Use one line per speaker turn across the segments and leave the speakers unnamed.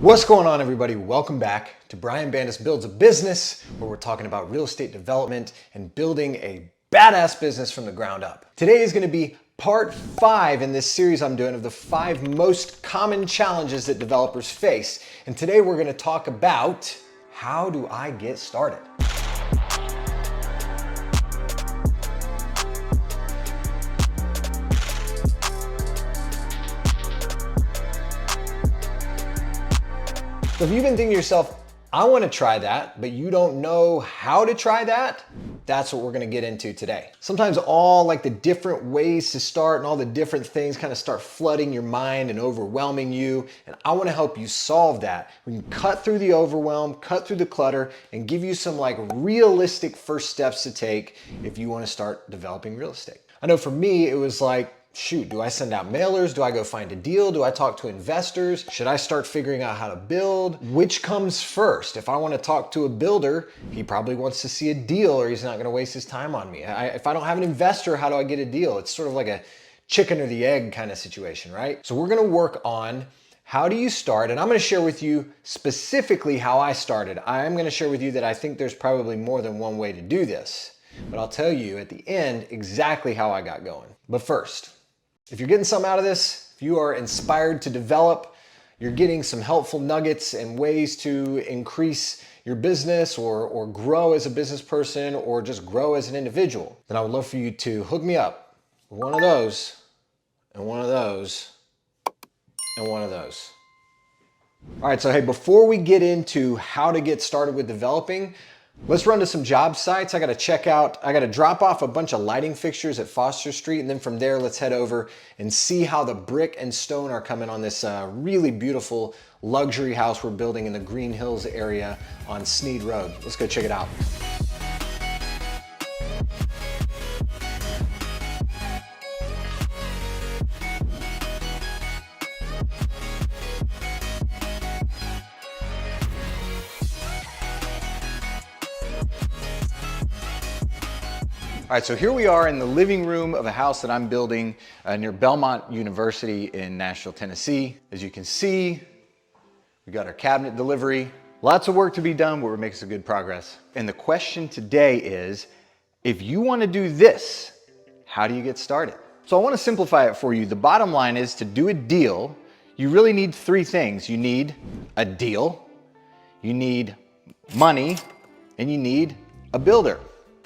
What's going on, everybody? Welcome back to Brian Bandas Builds a Business, where we're talking about real estate development and building a badass business from the ground up. Today is going to be part 5 in this series I'm doing of the 5 most common challenges that developers face. And today we're going to talk about how do I get started? So if you've been thinking to yourself, I want to try that, but you don't know how to try that, that's what we're going to get into today. Sometimes all like the different ways to start and all the different things kind of start flooding your mind and overwhelming you. And I want to help you solve that. We can cut through the overwhelm, cut through the clutter, and give you some like realistic first steps to take if you want to start developing real estate. I know for me, it was like, shoot, do I send out mailers? Do I go find a deal? Do I talk to investors? Should I start figuring out how to build? Which comes first? If I want to talk to a builder, he probably wants to see a deal or he's not going to waste his time on me. If I don't have an investor, how do I get a deal? It's sort of like a chicken or the egg kind of situation, right? So we're going to work on how do you start? And I'm going to share with you specifically how I started. I'm going to share with you that I think there's probably more than one way to do this, but I'll tell you at the end exactly how I got going. But first, if you're getting some out of this, if you are inspired to develop, you're getting some helpful nuggets and ways to increase your business or grow as a business person or just grow as an individual, then I would love for you to hook me up with one of those and one of those and one of those. All right, so hey, before we get into how to get started with developing, let's run to some job sites. I got to drop off a bunch of lighting fixtures at Foster Street. And then from there, let's head over and see how the brick and stone are coming on this really beautiful luxury house we're building in the Green Hills area on Sneed Road. Let's go check it out. All right, so here we are in the living room of a house that I'm building near Belmont University in Nashville, Tennessee. As you can see, we got our cabinet delivery. Lots of work to be done, but we're making some good progress. And the question today is, if you want to do this, how do you get started? So I want to simplify it for you. The bottom line is to do a deal, you really need 3 things. You need a deal, you need money, and you need a builder.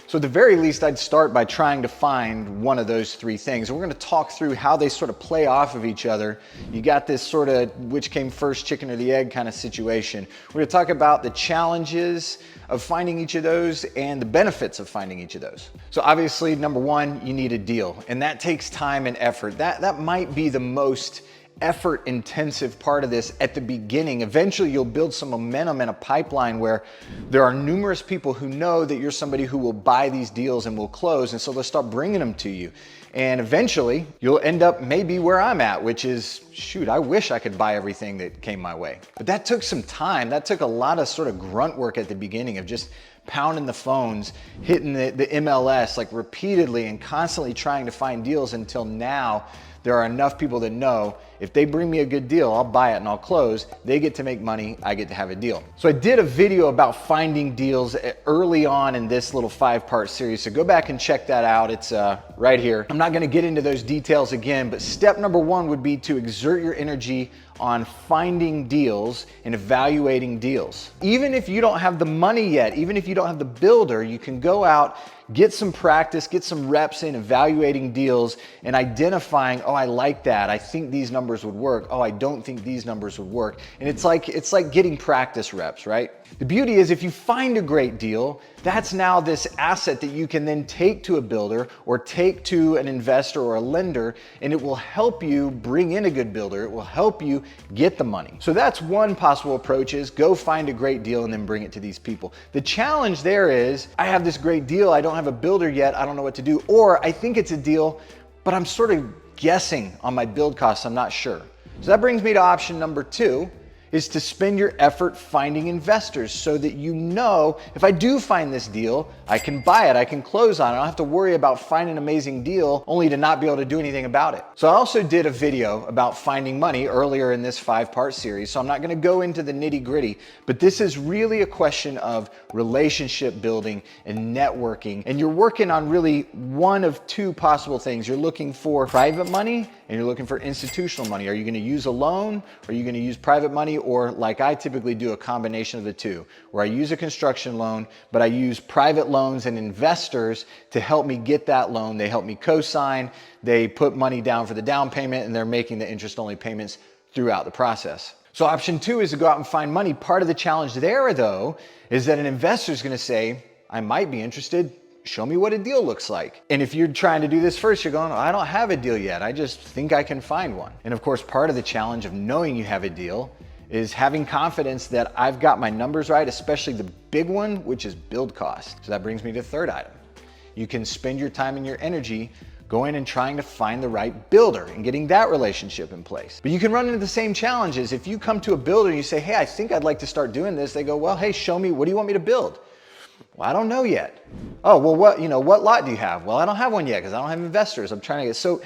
So at the very least, I'd start by trying to find one of those 3 things. And we're going to talk through how they sort of play off of each other. You got this sort of which came first, chicken or the egg kind of situation. We're going to talk about the challenges of finding each of those and the benefits of finding each of those. So obviously, number 1, you need a deal. And that takes time and effort. That might be the most effort intensive part of this at the beginning. Eventually you'll build some momentum and a pipeline where there are numerous people who know that you're somebody who will buy these deals and will close, and so they'll start bringing them to you. And eventually you'll end up maybe where I'm at, which is, shoot, I wish I could buy everything that came my way. But that took some time. That took a lot of sort of grunt work at the beginning of just pounding the phones, hitting the MLS like repeatedly and constantly trying to find deals until now there are enough people that know if they bring me a good deal, I'll buy it and I'll close. They get to make money, I get to have a deal. So I did a video about finding deals early on in this little 5-part series. So go back and check that out. It's right here. I'm not gonna get into those details again, but step number 1 would be to exert your energy on finding deals and evaluating deals. Even if you don't have the money yet, even if you don't have the builder, you can go out, get some practice, get some reps in evaluating deals and identifying, oh, I like that. I think these numbers would work. Oh, I don't think these numbers would work. And it's like getting practice reps, right? The beauty is if you find a great deal, that's now this asset that you can then take to a builder or take to an investor or a lender, and it will help you bring in a good builder. It will help you get the money. So that's one possible approach, is go find a great deal and then bring it to these people. The challenge there is, I have this great deal, I don't have a builder yet, I don't know what to do, or I think it's a deal, but I'm sort of guessing on my build costs, I'm not sure. So that brings me to option number 2, is to spend your effort finding investors so that you know if I do find this deal, I can buy it, I can close on it. I don't have to worry about finding an amazing deal only to not be able to do anything about it. So I also did a video about finding money earlier in this 5-part series. So I'm not gonna go into the nitty-gritty, but this is really a question of relationship building and networking. And you're working on really one of two possible things. You're looking for private money and you're looking for institutional money. Are you gonna use a loan? Or are you gonna use private money? Or like I typically do, a combination of the two, where I use a construction loan, but I use private loans and investors to help me get that loan. They help me co-sign, they put money down for the down payment, and they're making the interest-only payments throughout the process. So option 2 is to go out and find money. Part of the challenge there, though, is that an investor is gonna say, I might be interested, show me what a deal looks like. And if you're trying to do this first, you're going, I don't have a deal yet. I just think I can find one. And of course, part of the challenge of knowing you have a deal is having confidence that I've got my numbers right, especially the big one, which is build cost. So that brings me to the third item. You can spend your time and your energy going and trying to find the right builder and getting that relationship in place. But you can run into the same challenges. If you come to a builder and you say, hey, I think I'd like to start doing this. They go, well, hey, show me, what do you want me to build? Well, I don't know yet. Oh, well, what lot do you have? Well, I don't have one yet because I don't have investors. I'm trying to get, so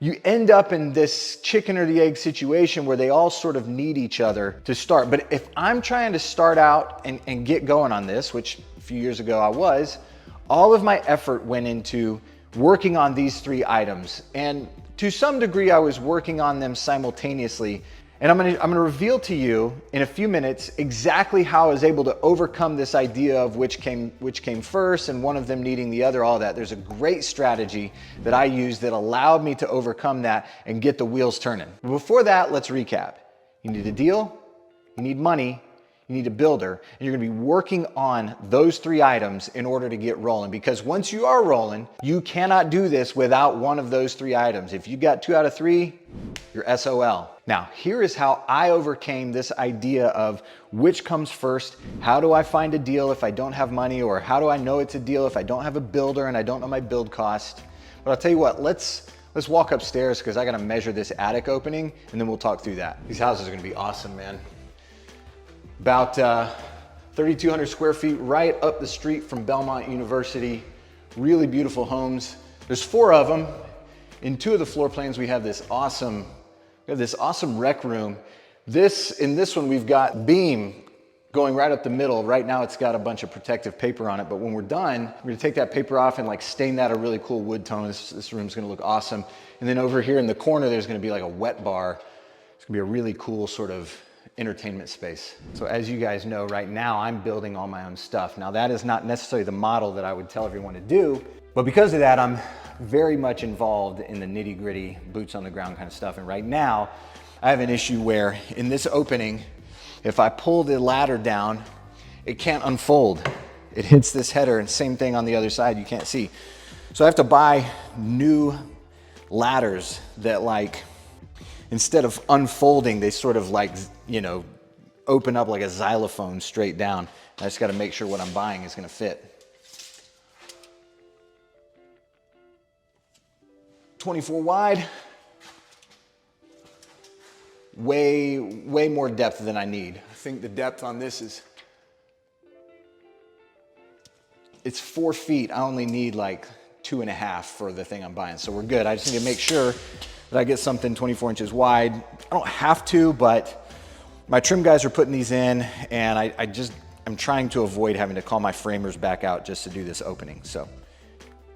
you end up in this chicken or the egg situation where they all sort of need each other to start. But if I'm trying to start out and get going on this, which a few years ago I was, all of my effort went into working on these 3 items. And to some degree, I was working on them simultaneously. And I'm gonna reveal to you in a few minutes exactly how I was able to overcome this idea of which came first and one of them needing the other, all that. There's a great strategy that I used that allowed me to overcome that and get the wheels turning. But before that, let's recap. You need a deal, you need money, you need a builder, and you're gonna be working on those 3 items in order to get rolling. Because once you are rolling, you cannot do this without one of those 3 items. If you got 2 out of 3, you're SOL. Now, here is how I overcame this idea of which comes first. How do I find a deal if I don't have money? Or how do I know it's a deal if I don't have a builder and I don't know my build cost? But I'll tell you what, let's walk upstairs because I gotta measure this attic opening and then we'll talk through that. These houses are gonna be awesome, man. About 3,200 square feet right up the street from Belmont University. Really beautiful homes. There's 4 of them. In 2 of the floor plans, we have this awesome rec room. In this one, we've got beam going right up the middle. Right now, it's got a bunch of protective paper on it, but when we're done, we're gonna take that paper off and like stain that a really cool wood tone. This room's gonna look awesome. And then over here in the corner, there's gonna be like a wet bar. It's gonna be a really cool sort of entertainment space. So as you guys know, right now I'm building all my own stuff. Now that is not necessarily the model that I would tell everyone to do, but because of that, I'm very much involved in the nitty-gritty, boots on the ground kind of stuff. And right now, I have an issue where in this opening, if I pull the ladder down, it can't unfold. It hits this header, and same thing on the other side, you can't see. So I have to buy new ladders that like, instead of unfolding, they sort of like, open up like a xylophone straight down. I just gotta make sure what I'm buying is gonna fit. 24 wide, way more depth than I need. I think the depth on this it's 4 feet. I only need like 2.5 for the thing I'm buying. So we're good. I just need to make sure that I get something 24 inches wide. I don't have to, but my trim guys are putting these in, and I'm trying to avoid having to call my framers back out just to do this opening. So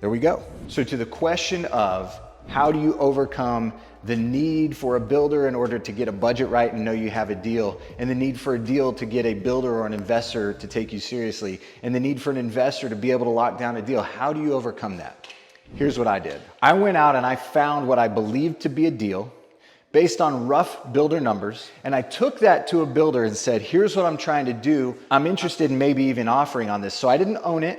there we go. So to the question of how do you overcome the need for a builder in order to get a budget right and know you have a deal, and the need for a deal to get a builder or an investor to take you seriously, and the need for an investor to be able to lock down a deal, how do you overcome that? Here's what I did. I went out and I found what I believed to be a deal based on rough builder numbers, and I took that to a builder and said, here's what I'm trying to do. I'm interested in maybe even offering on this. So I didn't own it,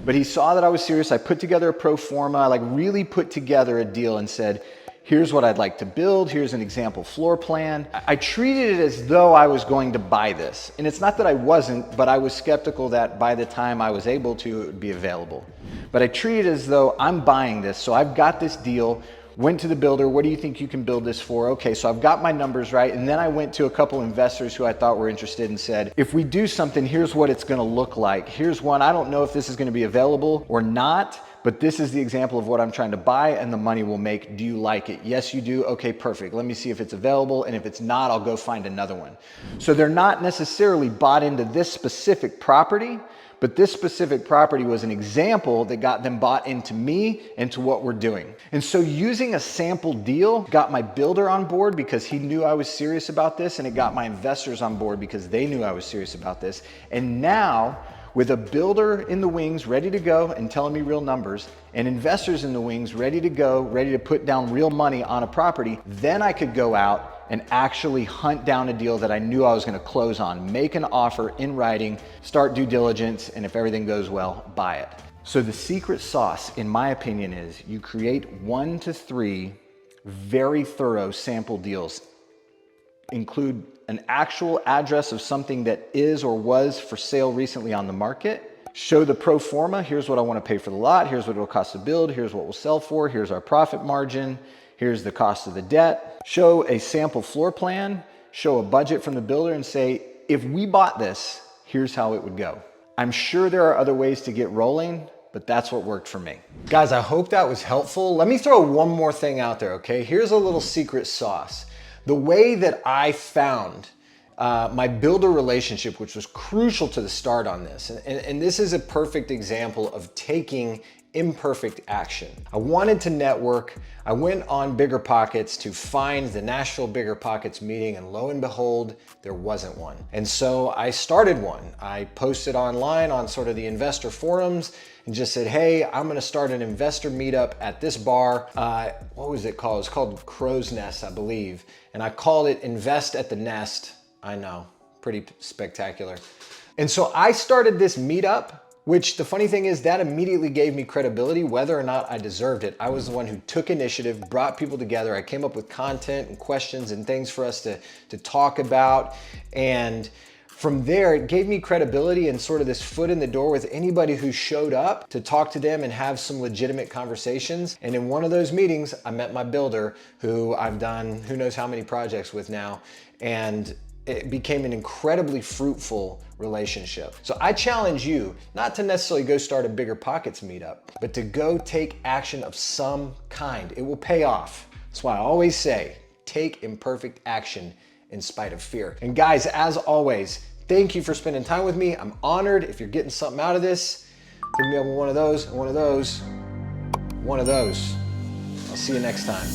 but he saw that I was serious. I put together a pro forma. I really put together a deal and said, here's what I'd like to build. Here's an example floor plan. I treated it as though I was going to buy this. And it's not that I wasn't, but I was skeptical that by the time I was able to, it would be available. But I treated it as though I'm buying this. So I've got this deal. Went to the builder, what do you think you can build this for? Okay, so I've got my numbers right. And then I went to a couple investors who I thought were interested and said, if we do something, here's what it's gonna look like. Here's one, I don't know if this is gonna be available or not, but this is the example of what I'm trying to buy and the money we'll make. Do you like it? Yes, you do. Okay, perfect. Let me see if it's available. And if it's not, I'll go find another one. So they're not necessarily bought into this specific property, but this specific property was an example that got them bought into me and to what we're doing. And so using a sample deal got my builder on board because he knew I was serious about this, and it got my investors on board because they knew I was serious about this. And now, with a builder in the wings ready to go and telling me real numbers, and investors in the wings ready to go, ready to put down real money on a property, then I could go out and actually hunt down a deal that I knew I was gonna close on, make an offer in writing, start due diligence, and if everything goes well, buy it. So the secret sauce, in my opinion, is you create 1 to 3 very thorough sample deals. Include an actual address of something that is or was for sale recently on the market. Show the pro forma, here's what I wanna pay for the lot, here's what it'll cost to build, here's what we'll sell for, here's our profit margin, here's the cost of the debt. Show a sample floor plan, show a budget from the builder and say, if we bought this, here's how it would go. I'm sure there are other ways to get rolling, but that's what worked for me. Guys, I hope that was helpful. Let me throw one more thing out there, okay? Here's a little secret sauce. The way that I found my builder relationship, which was crucial to the start on this, and this is a perfect example of taking imperfect action. I wanted to network. I went on Bigger Pockets to find the Nashville Bigger Pockets meeting, and lo and behold, there wasn't one. And so I started one. I posted online on sort of the investor forums and just said, hey, I'm gonna start an investor meetup at this bar. What was it called? It's called Crow's Nest, I believe. And I called it Invest at the Nest. I know, pretty spectacular. And so I started this meetup, which the funny thing is that immediately gave me credibility, whether or not I deserved it. I was the one who took initiative, brought people together. I came up with content and questions and things for us to talk about. And from there, it gave me credibility and sort of this foot in the door with anybody who showed up to talk to them and have some legitimate conversations. And in one of those meetings, I met my builder, who I've done who knows how many projects with now. And it became an incredibly fruitful relationship. So I challenge you not to necessarily go start a Bigger Pockets meetup, but to go take action of some kind. It will pay off. That's why I always say, take imperfect action in spite of fear. And guys, as always, thank you for spending time with me. I'm honored. If you're getting something out of this, hook me up with one of those, one of those, one of those. I'll see you next time.